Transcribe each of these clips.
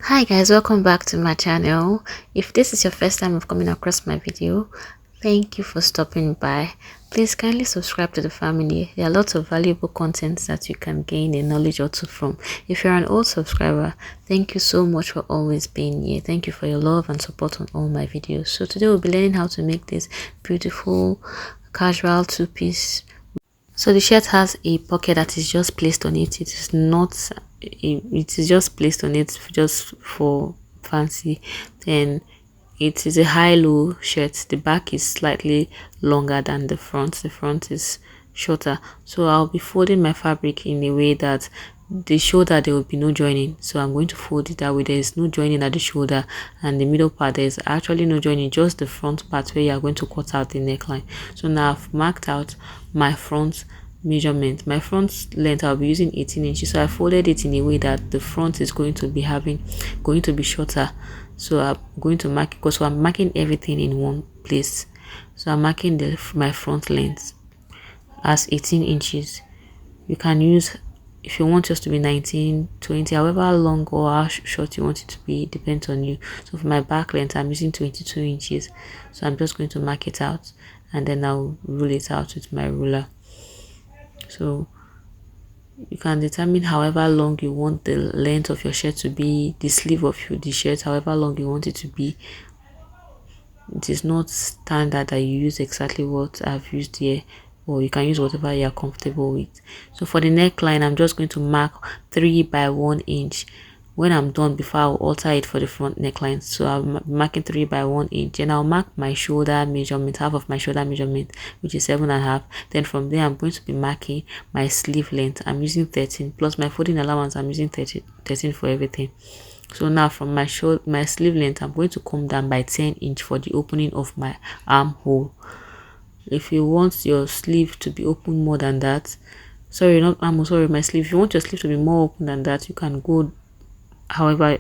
Hi guys, welcome back to my channel. If this is your first time of coming across my video, thank you for stopping by. Please kindly subscribe to the family. There are lots of valuable content that you can gain a knowledge or two from. If you're an old subscriber, thank you so much for always being here. Thank you for your love and support on all my videos. So today we'll be learning how to make this beautiful casual two-piece. So the shirt has a pocket that is just placed on it. It is not it is just placed on it just for fancy. Then it is a high-low shirt. The back is slightly longer than the front. The front is shorter. So I'll be folding my fabric in a way that the shoulder there will be no joining. So I'm going to fold it that way. There is no joining at the shoulder, and the middle part there is actually no joining, just the front part where you are going to cut out the neckline. So now I've marked out my front measurement. My front length, I'll be using 18 inches. So I folded it in a way that the front is going to be shorter. So I'm going to mark, because I'm marking everything in one place. So I'm marking my front length as 18 inches. You can use, if you want yours to be 19, 20, however long or how short you want it to be, it depends on you. So for my back length, I'm using 22 inches. So I'm just going to mark it out, and then I'll rule it out with my ruler. So you can determine however long you want the length of your shirt to be, the sleeve of the shirt, however long you want it to be. It is not standard that you use exactly what I've used here, or you can use whatever you are comfortable with. So for the neckline, I'm just going to mark 3 by 1 inch. When I'm done, before I'll alter it for the front neckline, so I'm marking 3 by 1 inch, and I'll mark my shoulder measurement, half of my shoulder measurement, which is 7.5. Then from there, I'm going to be marking my sleeve length. I'm using 13, plus my folding allowance, I'm using 13 for everything. So now from my sleeve length, I'm going to come down by 10 inch for the opening of my armhole. If you want your sleeve to be open more than that, sorry, not armhole, sorry, my sleeve, if you want your sleeve to be more open than that, you can go however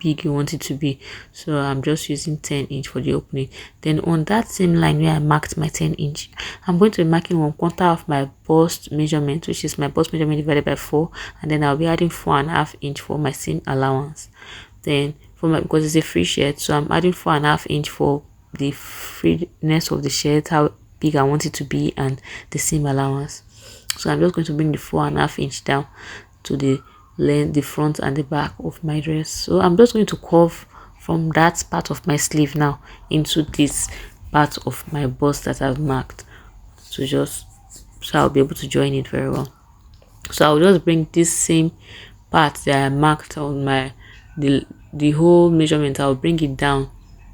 big you want it to be. So I'm just using 10 inch for the opening. Then on that same line where I marked my 10 inch, I'm going to be marking 1/4 of my bust measurement, which is my bust measurement divided by 4, and then I'll be adding 4.5 inch for my seam allowance. Then for my, because it's a free shirt, so I'm adding 4.5 inch for the freeness of the shirt, how big I want it to be, and the seam allowance. So I'm just going to bring the 4.5 inch down to the length, the front and the back of my dress. So I'm just going to curve from that part of my sleeve now into this part of my bust that I've marked, so I'll be able to join it very well. So I'll just bring this same part that I marked on my the whole measurement, I'll bring it down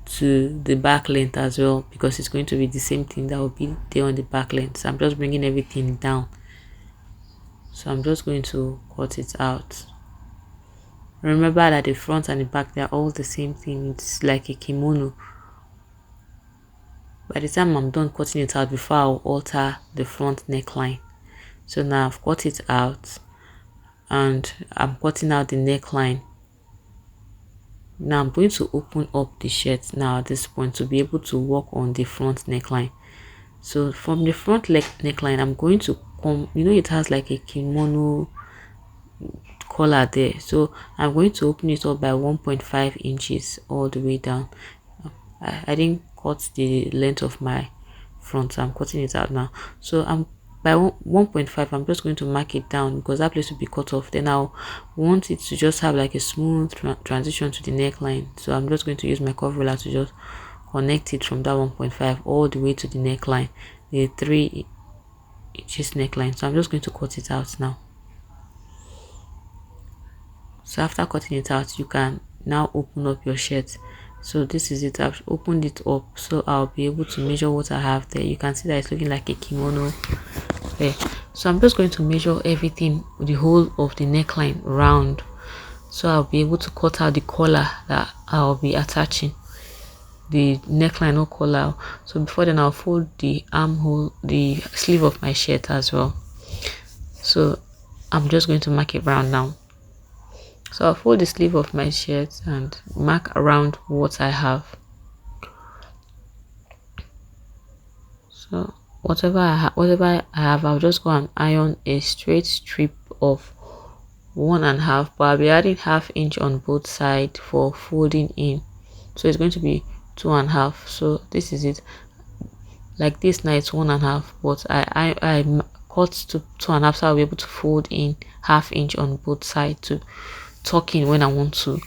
to the back length as well, because it's going to be the same thing that will be there on the back length. So I'm just bringing everything down. So I'm just going to cut it out. Remember that the front and the back, they're all the same thing. It's like a kimono. By the time I'm done cutting it out, before I'll alter the front neckline. So now I've cut it out, and I'm cutting out the neckline. Now I'm going to open up the shirt now at this point to be able to work on the front neckline. So from the front neckline, I'm going to come, it has like a kimono collar there, so I'm going to open it up by 1.5 inches all the way down. I didn't cut the length of my front, so I'm cutting it out now. So I'm by 1.5, I'm just going to mark it down, because that place will be cut off. Then I'll want it to just have like a smooth transition to the neckline. So I'm just going to use my curve ruler to just connect it from that 1.5 all the way to the neckline, the 3 inches neckline. So I'm just going to cut it out now. So after cutting it out, you can now open up your shirt. So this is it. I've opened it up, so I'll be able to measure what I have there. You can see that it's looking like a kimono there. So I'm just going to measure everything, the whole of the neckline round, so I'll be able to cut out the collar that I'll be attaching, the neckline or collar. So before then, I'll fold the armhole, the sleeve of my shirt as well. So I'm just going to mark it round now. So I'll fold the sleeve of my shirt and mark around what I have. So whatever I have, I'll just go and iron a straight strip of 1.5, but I'll be adding half inch on both sides for folding in, so it's going to be 2.5. so this is it. Like this now it's 1.5, but I cut to 2.5, so I'll be able to fold in half inch on both sides to tuck in when I want to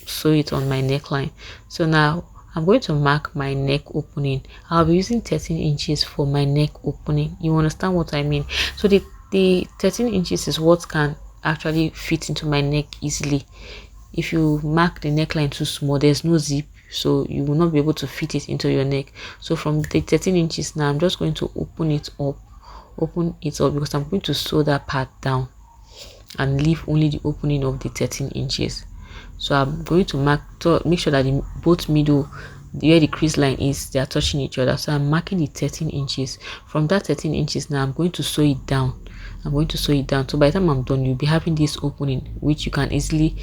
sew it on my neckline. So now I'm going to mark my neck opening. I'll be using 13 inches for my neck opening. You understand what I mean? So the 13 inches is what can actually fit into my neck easily. If you mark the neckline too small, there's no zip, so you will not be able to fit it into your neck. So from the 13 inches now, I'm just going to open it up because I'm going to sew that part down and leave only the opening of the 13 inches. So I'm going to mark to make sure that both middle, where the crease line is, they are touching each other. So I'm marking the 13 inches. From that 13 inches now, I'm going to sew it down. So by the time I'm done, you'll be having this opening, which you can easily,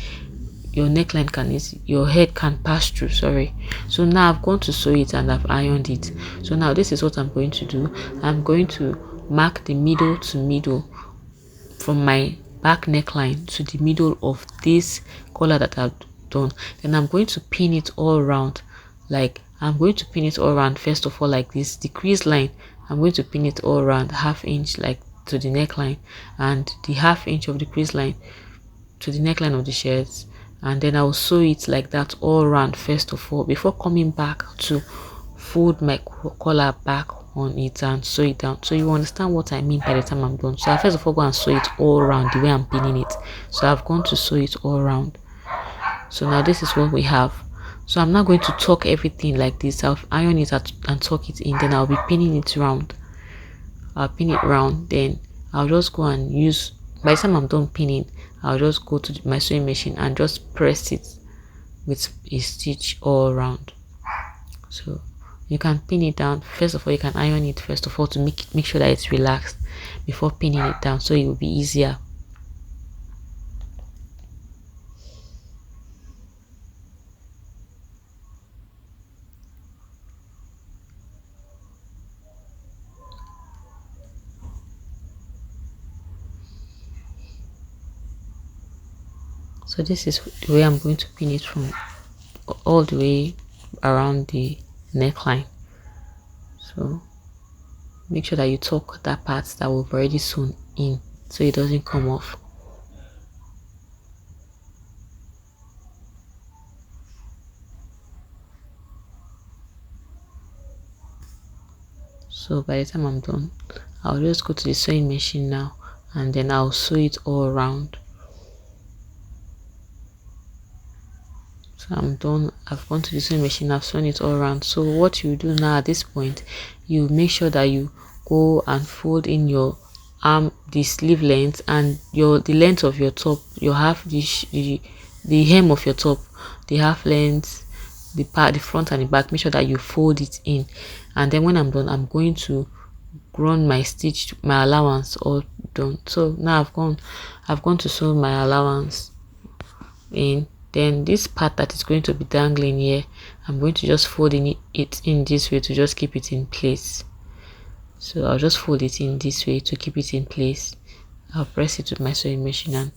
your neckline can your head can pass through. Sorry. So now I've gone to sew it and I've ironed it. So now this is what I'm going to do. I'm going to mark the middle to middle from my back neckline to the middle of this collar that I've done. Then I'm going to pin it all around. Like I'm going to pin it all around first of all, like this. The crease line, I'm going to pin it all around half inch like to the neckline, and the half inch of the crease line to the neckline of the shirts, and then I'll sew it like that all around first of all before coming back to fold my collar back on it and sew it down. So you understand what I mean by the time I'm done. So I first of all go and sew it all around the way I'm pinning it. So I've gone to sew it all around. So now this is what we have. So I'm not going to tuck everything like this. I'll iron it and tuck it in, then I'll be pinning it round. I'll pin it round, then I'll just go and use, by the time I'm done pinning, I'll just go to my sewing machine and just press it with a stitch all around. So you can pin it down. First of all, you can iron it first of all to make sure that it's relaxed before pinning it down, so it will be easier. So this is the way I'm going to pin it from all the way around the neckline. So make sure that you tuck that part that we've already sewn in so it doesn't come off. So by the time I'm done, I'll just go to the sewing machine now, and then I'll sew it all around. So I'm done. I've gone to the sewing machine, I've sewn it all around. So what you do now at this point, you make sure that you go and fold in your arm, the sleeve length, and the length of your top. You have the hem of your top, the half length, the front and the back. Make sure that you fold it in, and then when I'm done, I'm going to run my stitch, my allowance all done. So now I've gone to sew my allowance in. Then this part that is going to be dangling here, I'm going to just fold it in this way to just keep it in place. So I'll just fold it in this way to keep it in place. I'll press it with my sewing machine, and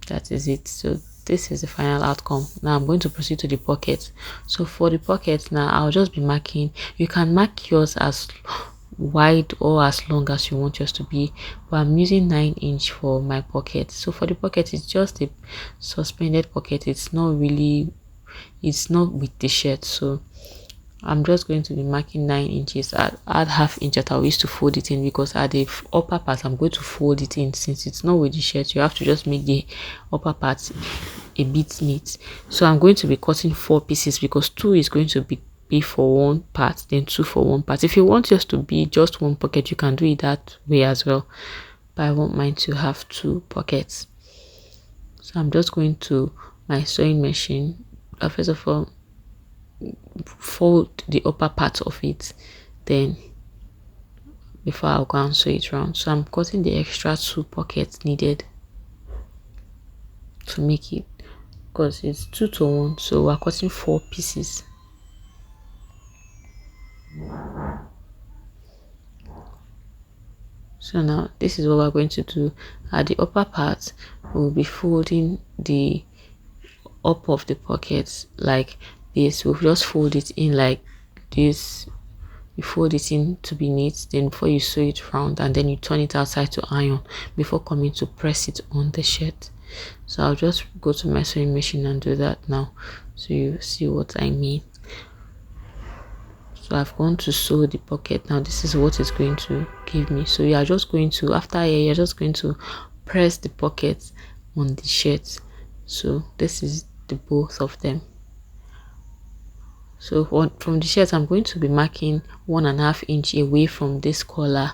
that is it. So this is the final outcome. Now I'm going to proceed to the pocket. So for the pocket now, I'll just be marking. You can mark yours as wide or as long as you want yours to be, but I'm using 9 inch for my pocket. So for the pocket, it's just a suspended pocket. It's not with the shirt, so I'm just going to be marking 9 inches. Add half inch that I used to fold it in, because at the upper part I'm going to fold it in. Since it's not with the shirt, you have to just make the upper part a bit neat. So I'm going to be cutting 4 pieces, because 2 is going to be for one part, then 2 for one part. If you want yours to be just one pocket, you can do it that way as well, but I want mine to have 2 pockets. So I'm just going to my sewing machine. First of all, fold the upper part of it, then before I'll go and sew it round. So I'm cutting the extra 2 pockets needed to make it, because it's 2 to 1, so we're cutting 4 pieces. So now this is what we're going to do. At the upper part, we'll be folding the up of the pockets like this. We'll just fold it in like this. You fold it in to be neat, then before you sew it round, and then you turn it outside to iron before coming to press it on the shirt. So I'll just go to my sewing machine and do that now, so you see what I mean. So I've gone to sew the pocket. Now this is what it's going to give me. So you are just going to, after here, you're just going to press the pockets on the shirt. So this is the both of them. So from the shirt, I'm going to be marking 1.5 inch away from this collar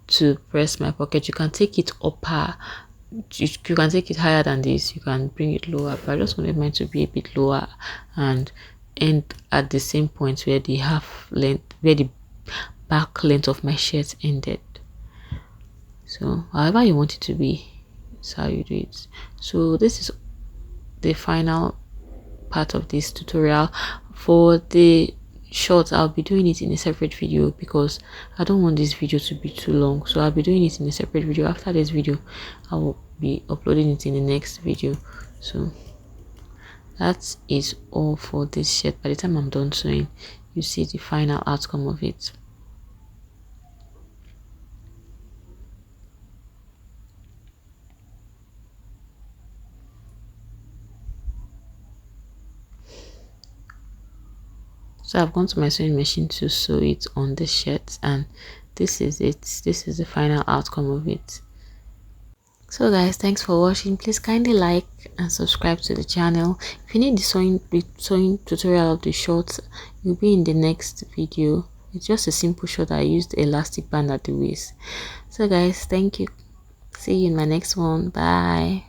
to press my pocket. You can take it upper, you can take it higher than this, you can bring it lower, but I just wanted mine to be a bit lower and end at the same point where the half length, where the back length of my shirt ended. So however you want it to be, that's how you do it. So this is the final part of this tutorial. For the shorts, I'll be doing it in a separate video because I don't want this video to be too long. So I'll be doing it in a separate video. After this video, I will be uploading it in the next video. So that is all for this shirt. By the time I'm done sewing, you see the final outcome of it. So I've gone to my sewing machine to sew it on the shirt, and this is it. This is the final outcome of it. So guys, thanks for watching. Please kindly like and subscribe to the channel. If you need the sewing tutorial of the shorts, you'll be in the next video. It's just a simple short. I used elastic band at the waist. So guys, thank you. See you in my next one. Bye.